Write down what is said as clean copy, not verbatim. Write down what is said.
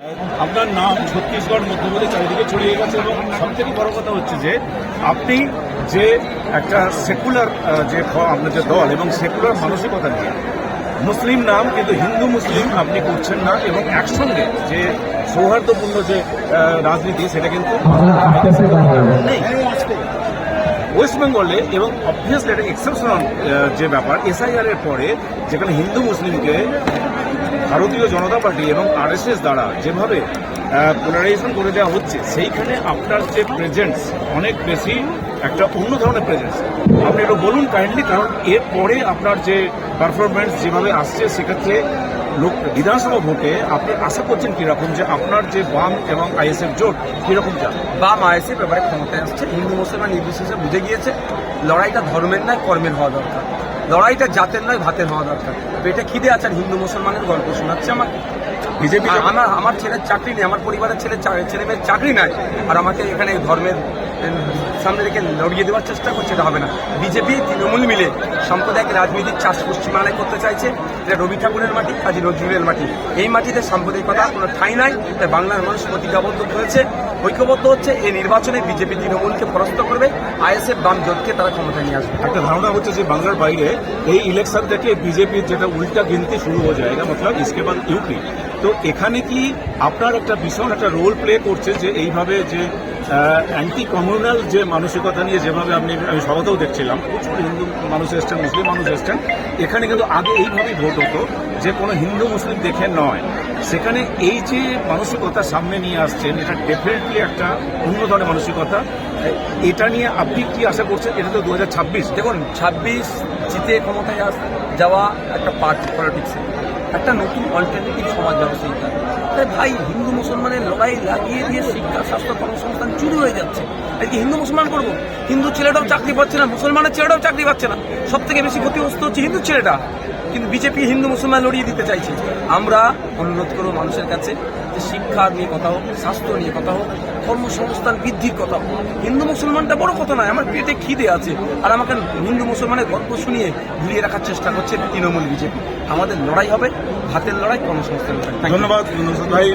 আপনার নাম ছত্তিশগড় মধ্যপ্রদেশ চারিদিকে ছড়িয়ে গেছে এবং সবথেকে বড় কথা হচ্ছে যে আপনি যে একটা সেকুলার যে আপনার যে দল এবং সেকুলার মানসিকতা নিয়ে মুসলিম নাম কিন্তু হিন্দু মুসলিম আপনি করছেন না এবং একসঙ্গে যে সৌহার্দ্যপূর্ণ যে রাজনীতি সেটা কিন্তু নেই ওয়েস্ট বেঙ্গলে এবং অবভিয়াসলি এটা এক্সেপশনাল যে ব্যাপার এসআইআর এর পরে যেখানে হিন্দু মুসলিমকে ভারতীয় জনতা পার্টি এবং আরএসএস দ্বারা যেভাবে পোলারাইজেশন করে দেওয়া হচ্ছে সেইখানে আপনার যে প্রেজেন্স অনেক বেশি একটা অন্য ধরনের প্রেজেন্স আপনি একটু বলুন কাইন্ডলি, কারণ এরপরে আপনার যে পারফরমেন্স যেভাবে আসছে সেক্ষেত্রে লোক বিধানসভা ভোটে আপনি আশা করছেন কিরকম যে আপনার যে বাম এবং আইএসএফ জোট কিরকম যাবে? বাম আইএসএফ এবারে ক্ষমতায় আসছে, হিন্দু মুসলমান নির্বিশেষে বুঝে গিয়েছে লড়াইটা ধর্মের নয় কর্মের হওয়া দরকার, লড়াইটা জাতের নয় ভাতের হওয়া দরকার। পেটে খিদে আছে আর হিন্দু মুসলমানের গল্প শোনাচ্ছে আমাকে। বিজেপি আমার ছেলের চাকরি নেই, আমার পরিবারের ছেলে মেয়ের চাকরি নাই, আর আমাকে এখানে ধর্মের সামনে রেখে লড়িয়ে দেওয়ার চেষ্টা করছে, এটা হবে না। বিজেপি তৃণমূল মিলে সাম্প্রদায়িক রাজনীতির চাষ পশ্চিমবাংলায় করতে চাইছে। এটা রবি ঠাকুরের মাটি, কাজী নজরুলের মাটি। এই মাটিতে সাম্প্রদায়িকতা কোনো ঠাঁই নাই, তাই বাংলার মানুষ প্রতিজ্ঞাবদ্ধ হয়েছে, ঐক্যবদ্ধ হচ্ছে। এই নির্বাচনে বিজেপি তৃণমূলকে পরাস্ত করবে, আইএসএফ বাম জোটকে তারা ক্ষমতায় নিয়ে আসবে। একটা ধারণা হচ্ছে যে বাংলার বাইরে এই ইলেকশন থেকে বিজেপির যেটা উল্টা গিনতি শুরু হয়ে যায় মতলব ইসকে বাদ ইউপি, তো এখানে কি আপনার একটা ভীষণ একটা রোল প্লে করছে যে এইভাবে যে অ্যান্টি কমিউনাল যে মানসিকতা নিয়ে যেভাবে আমি সভাতেও দেখছিলাম প্রচুর হিন্দু মানুষ এসছেন, মুসলিম মানুষ এসছেন, এখানে কিন্তু আগে এইভাবেই ভোট হতো যে কোনো হিন্দু মুসলিম দেখে নয়, সেখানে এই যে মানসিকতা সামনে নিয়ে আসছেন এটা ডেফিনেটলি একটা অন্য ধরনের মানসিকতা। এটা নিয়ে আপনি কি আশা করছেন? এটা তো 2026, দেখুন 26 জিতে ক্ষমতায় যাওয়া একটা পার্টি পলিটিক্সে একটা নতুন অল্টারনেটিভ সমাজ ব্যবস্থা। তাই ভাই হিন্দু মুসলমানের লড়াই লাগিয়ে দিয়ে শিক্ষা স্বাস্থ্য কর্মসংস্থান চুরি হয়ে যাচ্ছে। আর কি হিন্দু মুসলমান করবো? হিন্দু ছেলেটাও চাকরি পাচ্ছে না, মুসলমানের ছেলেটাও চাকরি পাচ্ছে না, সব থেকে বেশি ক্ষতিগ্রস্ত হচ্ছে হিন্দু ছেলেটা। কিন্তু বিজেপি হিন্দু মুসলমান লড়িয়ে দিতে চাইছে। আমরা অনুরোধ করবো মানুষের কাছে যে শিক্ষা নিয়ে কথা হোক, স্বাস্থ্য নিয়ে কথা হোক, কর্মসংস্থান বৃদ্ধির কথা হোক। হিন্দু মুসলমানটা বড় কথা নয়, আমার পেটে খিদে আছে আর আমাকে হিন্দু মুসলমানের গল্প শুনিয়ে ঘুরিয়ে রাখার চেষ্টা করছে তৃণমূল বিজেপি। আমাদের লড়াই হবে ভাতের লড়াই, কর্মসংস্থান লড়াই। ধন্যবাদ ভাই।